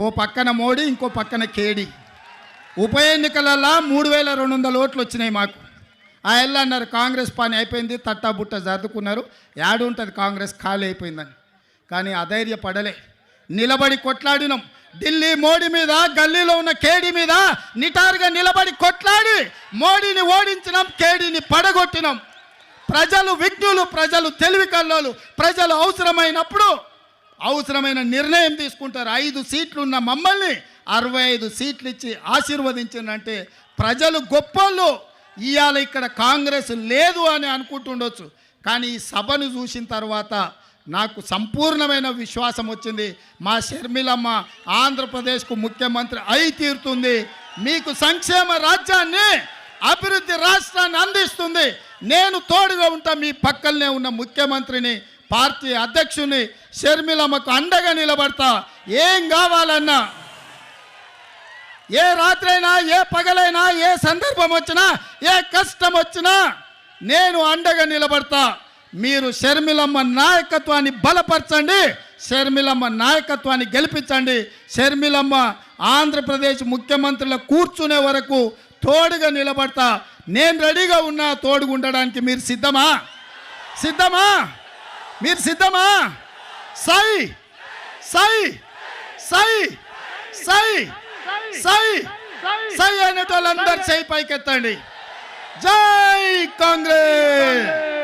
ఓ పక్కన మోడీ, ఇంకో పక్కన కేడి. ఉప ఎన్నికలలో 3200 ఓట్లు వచ్చినాయి మాకు. ఆ ఎల్లు అన్నారు కాంగ్రెస్ పని అయిపోయింది, తట్టాబుట్ట సర్దుకున్నారు, ఉంటుంది కాంగ్రెస్ ఖాళీ అయిపోయిందని. కానీ అధైర్యపడలే, నిలబడి కొట్లాడినాం. ఢిల్లీ మోడీ మీద, గల్లీలో ఉన్న కేడీ మీద నిటారుగా నిలబడి కొట్లాడి మోడీని ఓడించినాం, కేడీని పడగొట్టినాం. ప్రజలు విజ్ఞులు, ప్రజలు తెలివి కల్లోలు, ప్రజలు అవసరమైన నిర్ణయం తీసుకుంటారు. 5 సీట్లు ఉన్న మమ్మల్ని 65 సీట్లు ఇచ్చి ఆశీర్వదించిందంటే ప్రజలు గొప్పోళ్ళు. ఇవాళ ఇక్కడ కాంగ్రెస్ లేదు అని అనుకుంటుండొచ్చు, కానీ ఈ సభను చూసిన తర్వాత నాకు సంపూర్ణమైన విశ్వాసం వచ్చింది. మా షర్మిలమ్మ ఆంధ్రప్రదేశ్కు ముఖ్యమంత్రి అయి తీరుతుంది. మీకు సంక్షేమ రాజ్యాన్ని, అభివృద్ధి రాష్ట్రాన్ని అందిస్తుంది. నేను తోడుగా ఉంటా, మీ పక్కనే ఉన్న ముఖ్యమంత్రిని, పార్టీ అధ్యక్షుని షర్మిలమ్మకు అండగా నిలబడతా. ఏం కావాలన్నా, ఏ రాత్రైనా, ఏ పగలైనా, ఏ సందర్భం వచ్చినా, ఏ కష్టం వచ్చినా నేను అండగా నిలబడతా. మీరు షర్మిలమ్మ నాయకత్వాన్ని బలపరచండి, షర్మిలమ్మ నాయకత్వాన్ని గెలిపించండి. షర్మిలమ్మ ఆంధ్రప్రదేశ్ ముఖ్యమంత్రిలో కూర్చునే వరకు తోడుగా నిలబడతా. నేను రెడీగా ఉన్నా తోడుగా ఉండడానికి. మీరు సిద్ధమా? మీరు సిద్ధమా? సై సై సై సై సై సై అనేటోళ్ళందరూ సై పైకెత్తండి. జై కాంగ్రెస్.